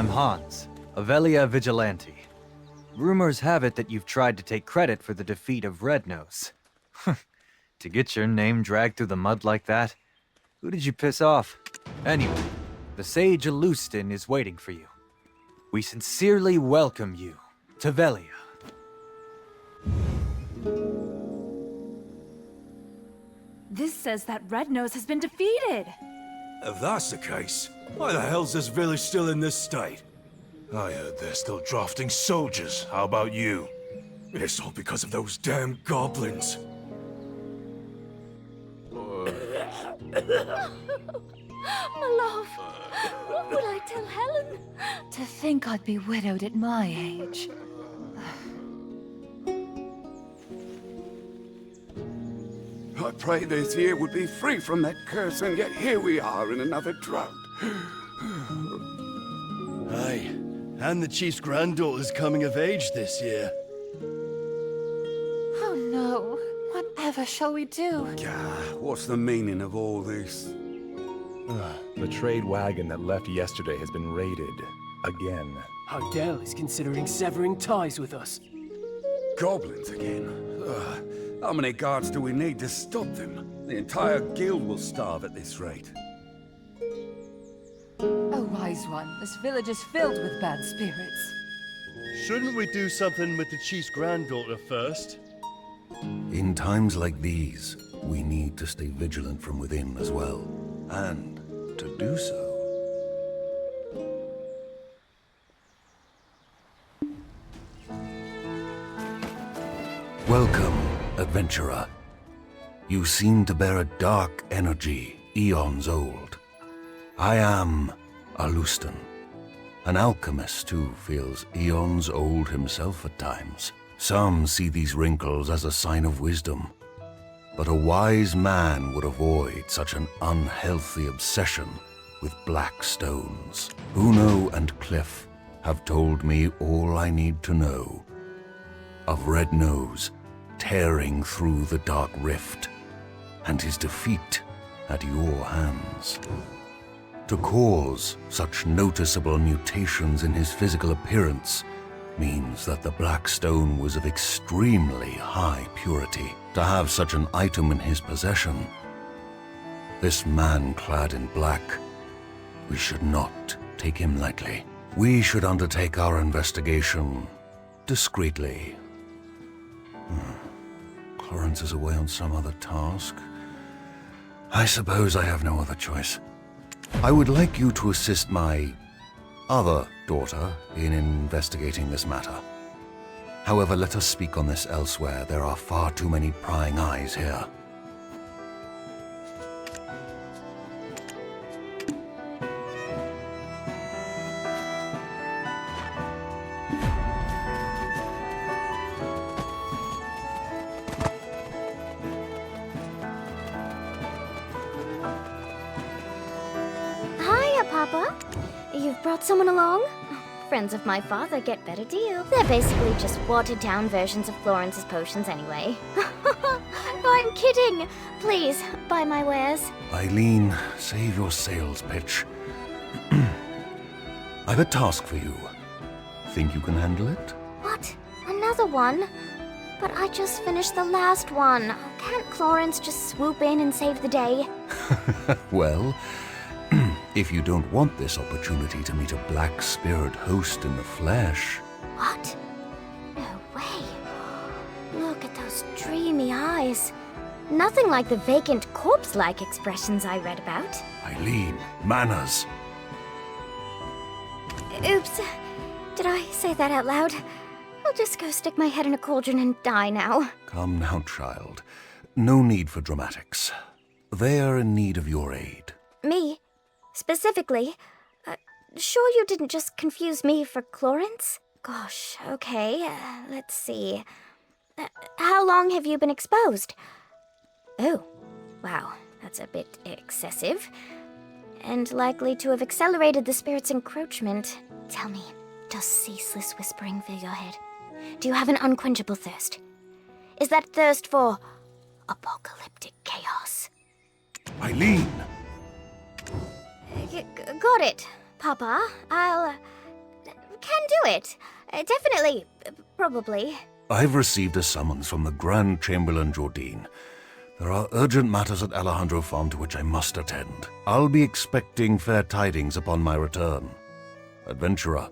I'm Hans, a Velia vigilante. Rumors have it that you've tried to take credit for the defeat of Rednose. To get your name dragged through the mud like that? Who did you piss off? Anyway, the Sage Alustin is waiting for you. We sincerely welcome you to Velia. This says that Rednose has been defeated! If that's the case, why the hell's this village still in this state? I heard they're still drafting soldiers. How about you? It's all because of those damn goblins. My love, what would I tell Helen? To think I'd be widowed at my age. I prayed this year would be free from that curse, and yet here we are in another drought. Aye, and the chief's granddaughter's coming of age this year. Oh no, whatever shall we do? Gah, what's the meaning of all this? The trade wagon that left yesterday has been raided. Again. Hardell is considering severing ties with us. Goblins again? Ugh. How many guards do we need to stop them? The entire guild will starve at this rate. A wise one, this village is filled with bad spirits. Shouldn't we do something with the chief's granddaughter first? In times like these, we need to stay vigilant from within as well. And to do so... Welcome, adventurer. You seem to bear a dark energy, eons old. I am Alustin, an alchemist who feels eons old himself at times. Some see these wrinkles as a sign of wisdom, but a wise man would avoid such an unhealthy obsession with black stones. Uno and Cliff have told me all I need to know of Rednose tearing through the dark rift, and his defeat at your hands. To cause such noticeable mutations in his physical appearance means that the black stone was of extremely high purity. To have such an item in his possession, this man clad in black, we should not take him lightly. We should undertake our investigation discreetly. Clarence is away on some other task. I suppose I have no other choice. I would like you to assist my other daughter in investigating this matter. However, let us speak on this elsewhere. There are far too many prying eyes here. Papa, you've brought someone along? Friends of my father get better deal. They're basically just watered-down versions of Florence's potions anyway. I'm kidding. Please, buy my wares. Eileen, save your sales pitch. I've a task for you. Think you can handle it? What? Another one? But I just finished the last one. Can't Florence just swoop in and save the day? Well, if you don't want this opportunity to meet a black spirit host in the flesh... What? No way. Look at those dreamy eyes. Nothing like the vacant corpse-like expressions I read about. Eileen, manners. Oops. Did I say that out loud? I'll just go stick my head in a cauldron and die now. Come now, child. No need for dramatics. They are in need of your aid. Me? Specifically? Sure you didn't just confuse me for Clarence? Gosh, okay, let's see. How long have you been exposed? Oh, wow, that's a bit excessive. And likely to have accelerated the spirit's encroachment. Tell me, does ceaseless whispering fill your head? Do you have an unquenchable thirst? Is that thirst for apocalyptic chaos? Eileen! Got it, Papa. I'll can do it. Definitely. Probably. I've received a summons from the Grand Chamberlain Jordine. There are urgent matters at Alejandro Farm to which I must attend. I'll be expecting fair tidings upon my return. Adventurer,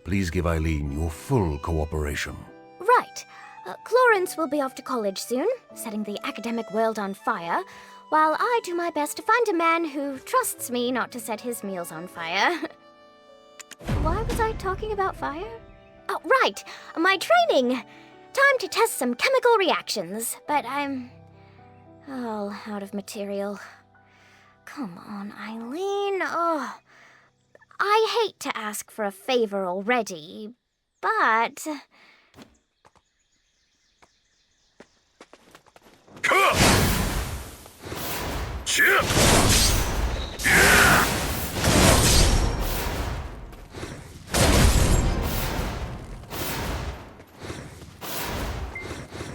please give Eileen your full cooperation. Right. Clarence will be off to college soon, setting the academic world on fire, while I do my best to find a man who trusts me not to set his meals on fire. Why was I talking about fire? Oh, right! My training! Time to test some chemical reactions, but I'm all out of material. Come on, Eileen. Oh, I hate to ask for a favor already, but...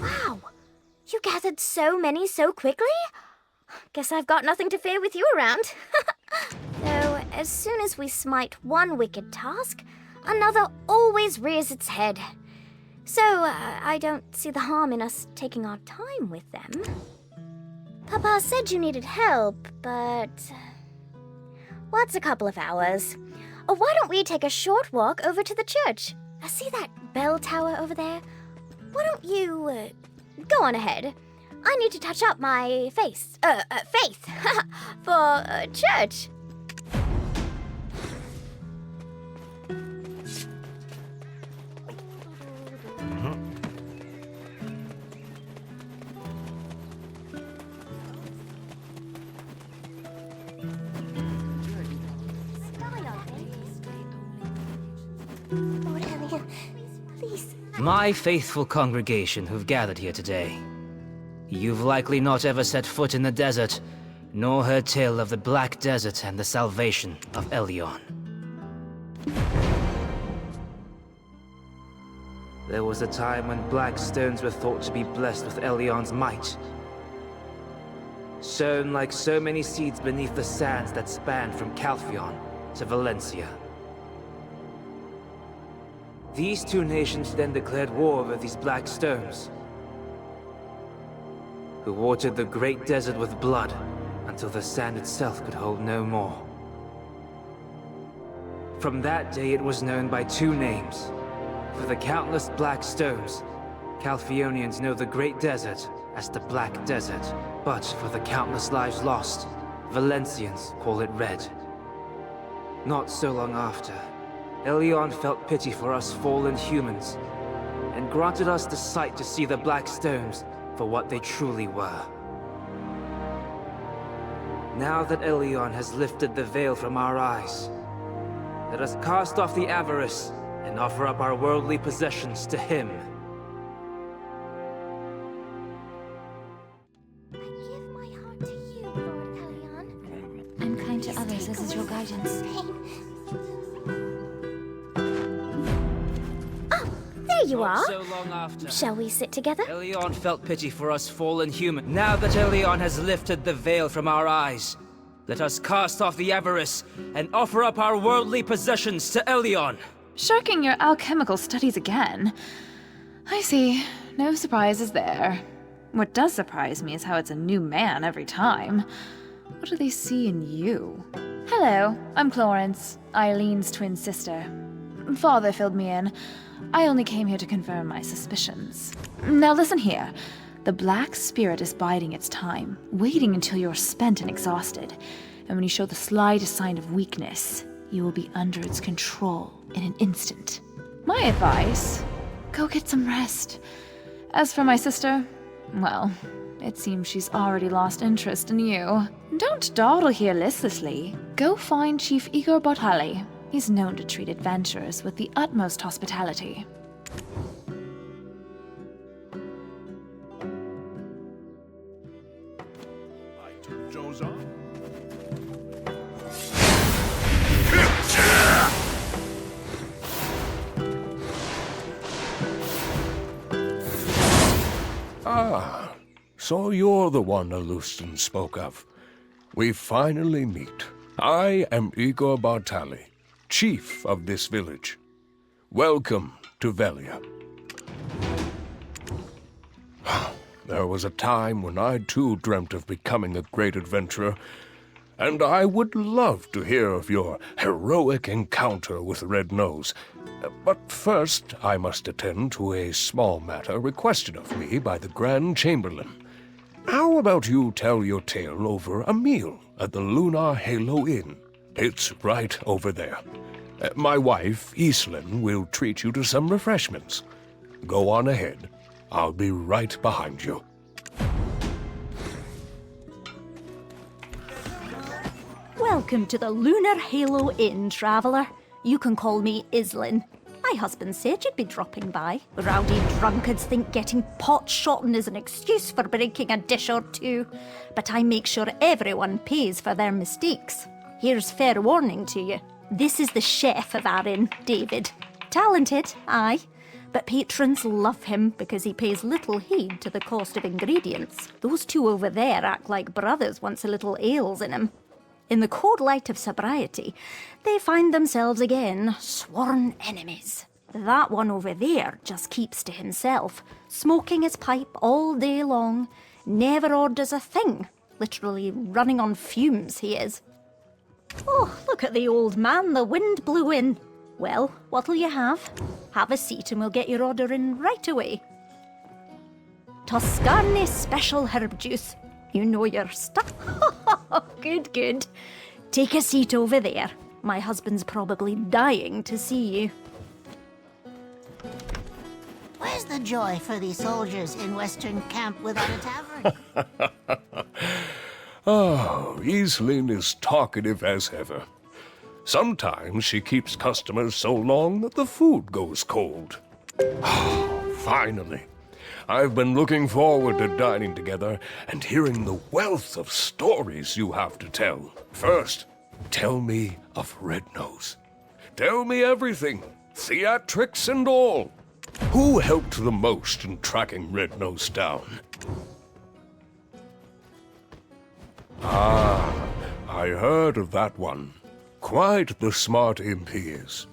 Wow! You gathered so many so quickly? Guess I've got nothing to fear with you around. Though, as soon as we smite one wicked task, another always rears its head. So, I don't see the harm in us taking our time with them. Papa said you needed help, but... what's a couple of hours? Why don't we take a short walk over to the church? See that bell tower over there? Why don't you, go on ahead? I need to touch up my faith, for church. Lord Hellion, please. My faithful congregation who've gathered here today. You've likely not ever set foot in the desert, nor heard tale of the Black Desert and the salvation of Elion. There was a time when black stones were thought to be blessed with Elion's might. Sown like so many seeds beneath the sands that span from Calphion to Valencia. These two nations then declared war over these black stones, who watered the great desert with blood until the sand itself could hold no more. From that day it was known by two names. For the countless black stones, Calphionians know the great desert as the Black Desert. But for the countless lives lost, Valencians call it Red. Not so long after, Elion felt pity for us fallen humans, and granted us the sight to see the black stones for what they truly were. Now that Elion has lifted the veil from our eyes, let us cast off the avarice and offer up our worldly possessions to him. I give my heart to you, Lord Hellion. I'm kind to others, as is your guidance. There you are. Not so long after, Shall we sit together? Elion felt pity for us fallen human. Now that Elion has lifted the veil from our eyes, let us cast off the avarice and offer up our worldly possessions to Elion. Shirking your alchemical studies again. I see. No surprises there. What does surprise me is how it's a new man every time. What do they see in you? Hello, I'm Clarence, Eileen's twin sister. Father filled me in. I only came here to confirm my suspicions. Now listen here. The Black Spirit is biding its time, waiting until you're spent and exhausted. And when you show the slightest sign of weakness, you will be under its control in an instant. My advice? Go get some rest. As for my sister, well, it seems she's already lost interest in you. Don't dawdle here listlessly. Go find Chief Igor Bartali. He's known to treat adventurers with the utmost hospitality. I took Joe's on. Ah, so you're the one Alustan spoke of. We finally meet. I am Igor Bartali, chief of this village. welcome to Velia. There was a time when I too dreamt of becoming a great adventurer, and I would love to hear of your heroic encounter with Red Nose. But first, I must attend to a small matter requested of me by the Grand Chamberlain. How about you tell your tale over a meal at the Lunar Halo Inn? It's right over there. My wife, Iselin, will treat you to some refreshments. Go on ahead. I'll be right behind you. Welcome to the Lunar Halo Inn, traveller. You can call me Islin. My husband said you'd be dropping by. Rowdy drunkards think getting pot-shotting is an excuse for breaking a dish or two. But I make sure everyone pays for their mistakes. Here's fair warning to you. This is the chef of our inn, David. Talented, aye. But patrons love him because he pays little heed to the cost of ingredients. Those two over there act like brothers once a little ale's in 'em. In the cold light of sobriety, they find themselves again sworn enemies. That one over there just keeps to himself, smoking his pipe all day long, never orders a thing, literally running on fumes he is. Oh, look at the old man, the wind blew in. Well, what'll you have? Have a seat and we'll get your order in right away. Toscane special herb juice. You know your stuff. Good, good. Take a seat over there. My husband's probably dying to see you. Where's the joy for these soldiers in Western camp without a tavern? Oh, Iselin is talkative as ever. Sometimes she keeps customers so long that the food goes cold. Finally. I've been looking forward to dining together and hearing the wealth of stories you have to tell. First, tell me of Red Nose. Tell me everything, theatrics and all. Who helped the most in tracking Red Nose down? Ah, I heard of that one. Quite the smart imp he is.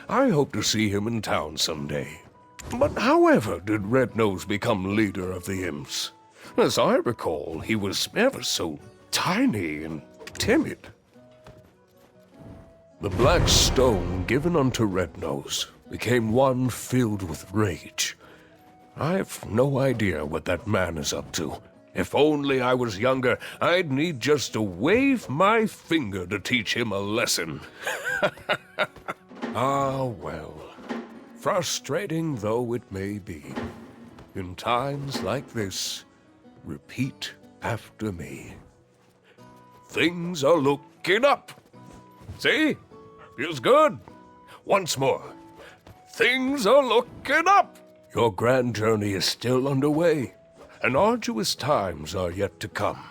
I hope to see him in town someday. But however did Red Nose become leader of the imps? As I recall, he was ever so tiny and timid. The black stone given unto Red Nose became one filled with rage. I've no idea what that man is up to. If only I was younger, I'd need just to wave my finger to teach him a lesson. Ah, well. Frustrating though it may be, in times like this, repeat after me. Things are looking up. See? Feels good. Once more. Things are looking up. Your grand journey is still underway, and arduous times are yet to come.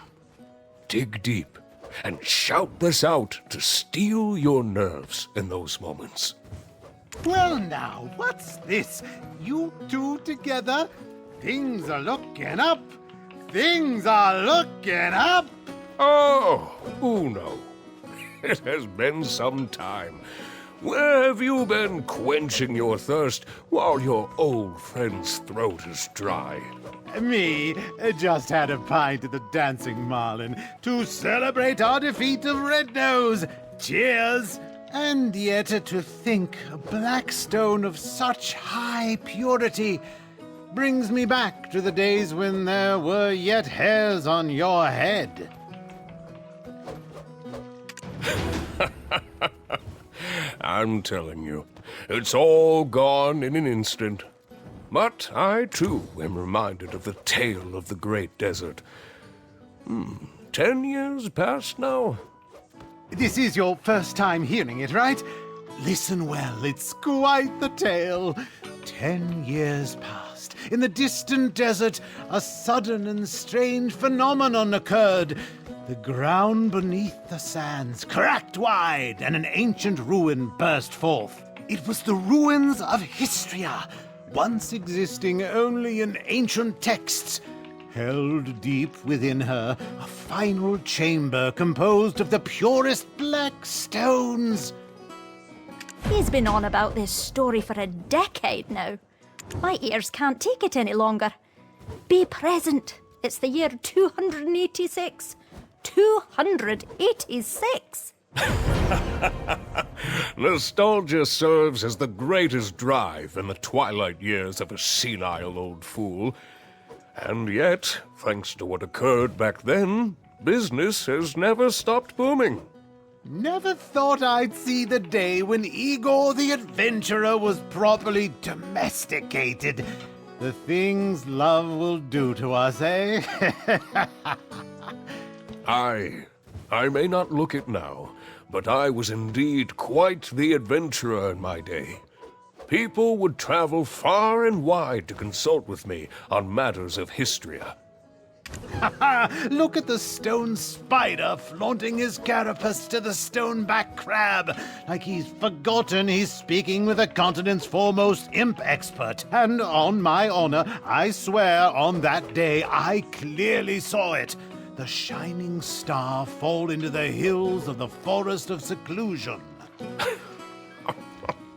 Dig deep and shout this out to steel your nerves in those moments. Well now, what's this? You two together? Things are looking up. Things are looking up. Oh, Uno. It has been some time. Where have you been quenching your thirst while your old friend's throat is dry? Me just had a pint at the Dancing Marlin to celebrate our defeat of Red Nose. Cheers! And yet to think a black stone of such high purity brings me back to the days when there were yet hairs on your head. I'm telling you, it's all gone in an instant. But I, too, am reminded of the tale of the Great Desert. 10 years past now? This is your first time hearing it, right? Listen well, it's quite the tale. 10 years passed. In the distant desert, a sudden and strange phenomenon occurred. The ground beneath the sands cracked wide, and an ancient ruin burst forth. It was the ruins of Histria, once existing only in ancient texts. Held deep within her, a final chamber composed of the purest black stones. He's been on about this story for a decade now. My ears can't take it any longer. Be present. It's the year 286. 286! Nostalgia serves as the greatest drive in the twilight years of a senile old fool. And yet, thanks to what occurred back then, business has never stopped booming. Never thought I'd see the day when Igor the Adventurer was properly domesticated. The things love will do to us, eh? I may not look it now, but I was indeed quite the adventurer in my day. People would travel far and wide to consult with me on matters of history. Look at the stone spider flaunting his carapace to the stoneback crab, like he's forgotten he's speaking with the continent's foremost imp expert. And on my honor, I swear on that day I clearly saw it. The shining star fall into the hills of the Forest of Seclusion.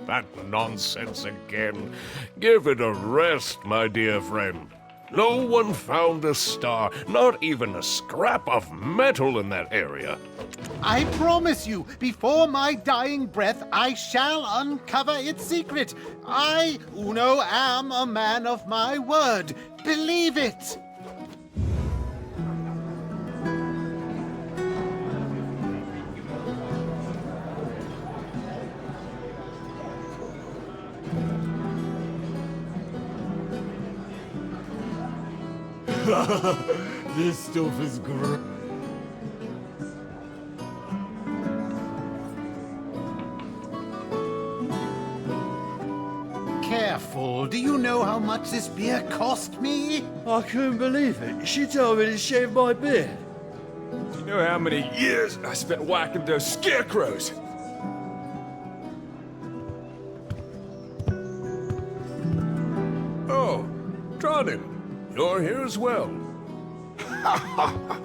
That nonsense again. Give it a rest, my dear friend. No one found a star, not even a scrap of metal in that area. I promise you, before my dying breath, I shall uncover its secret. I, Uno, am a man of my word. Believe it! This stuff is great. Careful. Do you know how much this beer cost me? I couldn't believe it. She told me to shave my beard. Do you know how many years I spent whacking those scarecrows? Oh, Tronin, you're here as well.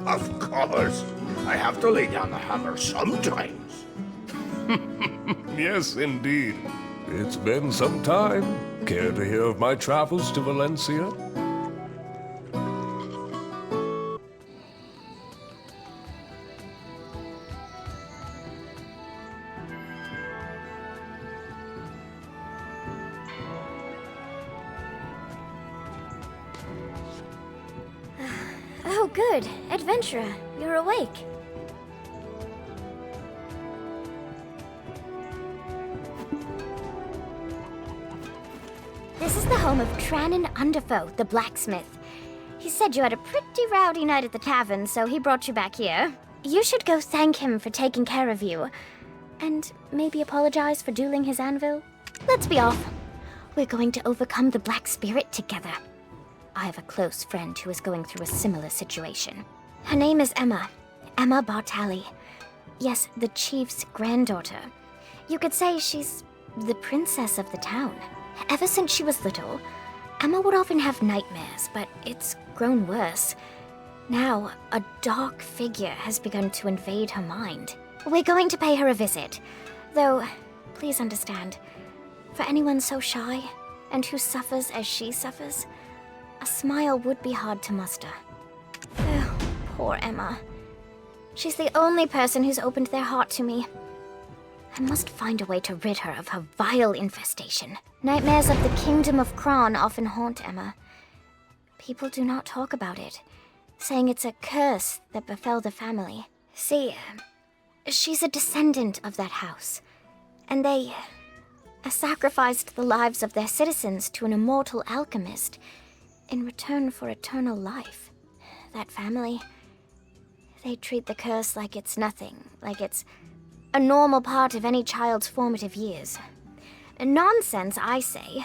Of course. I have to lay down the hammer sometimes. Yes, indeed. It's been some time. Care to hear of my travels to Valencia? Oh, good. Adventurer, you're awake. This is the home of Trannon Underfoe, the blacksmith. He said you had a pretty rowdy night at the tavern, so he brought you back here. You should go thank him for taking care of you. And maybe apologize for dueling his anvil. Let's be off. We're going to overcome the Black Spirit together. I have a close friend who is going through a similar situation. Her name is Emma. Emma Bartali. Yes, the chief's granddaughter. You could say she's the princess of the town. Ever since she was little, Emma would often have nightmares, but it's grown worse. Now, a dark figure has begun to invade her mind. We're going to pay her a visit. Though, please understand, for anyone so shy, and who suffers as she suffers, a smile would be hard to muster. Oh, poor Emma. She's the only person who's opened their heart to me. I must find a way to rid her of her vile infestation. Nightmares of the Kingdom of Kron often haunt Emma. People do not talk about it, saying it's a curse that befell the family. See, she's a descendant of that house, and they sacrificed the lives of their citizens to an immortal alchemist in return for eternal life. That family, they treat the curse like it's nothing, like it's a normal part of any child's formative years. Nonsense, I say.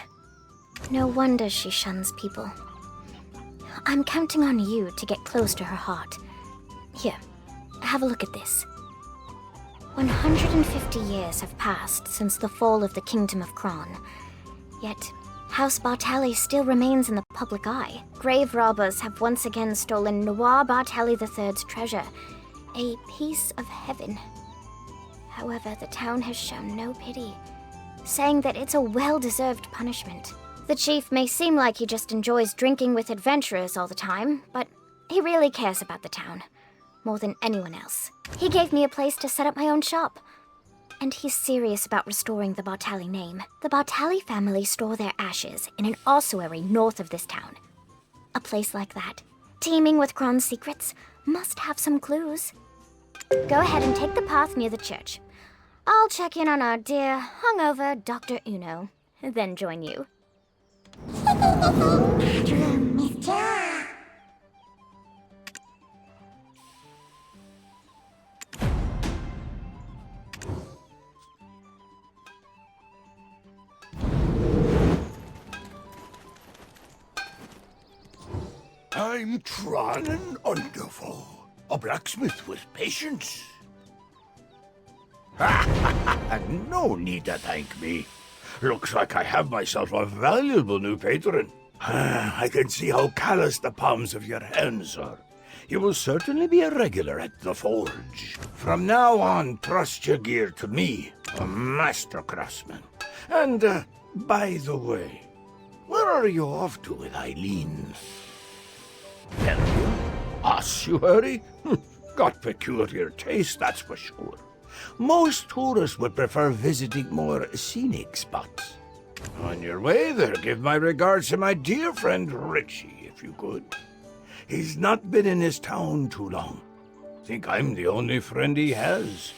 No wonder she shuns people. I'm counting on you to get close to her heart. Here, have a look at this. 150 years have passed since the fall of the Kingdom of Kron. Yet, House Bartali still remains in the public eye. Grave robbers have once again stolen Noir Bartali III's treasure, a piece of heaven. However, the town has shown no pity. saying that it's a well-deserved punishment. The chief may seem like he just enjoys drinking with adventurers all the time, but he really cares about the town, more than anyone else. He gave me a place to set up my own shop. And he's serious about restoring the Bartali name. The Bartali family store their ashes in an ossuary north of this town. A place like that, teeming with Kron's secrets, must have some clues. Go ahead and take the path near the church. I'll check in on our dear, hungover Dr. Uno, then join you. I'm Tron and Underful, a blacksmith with patience. No need to thank me. Looks like I have myself a valuable new patron. I can see how callous the palms of your hands are. You will certainly be a regular at the forge. From now on, trust your gear to me, a master craftsman. And, by the way, where are you off to with Eileen? Velia? Ossuary? Got peculiar taste, that's for sure. Most tourists would prefer visiting more scenic spots. On your way there, give my regards to my dear friend Richie, if you could. He's not been in his town too long. Think I'm the only friend he has.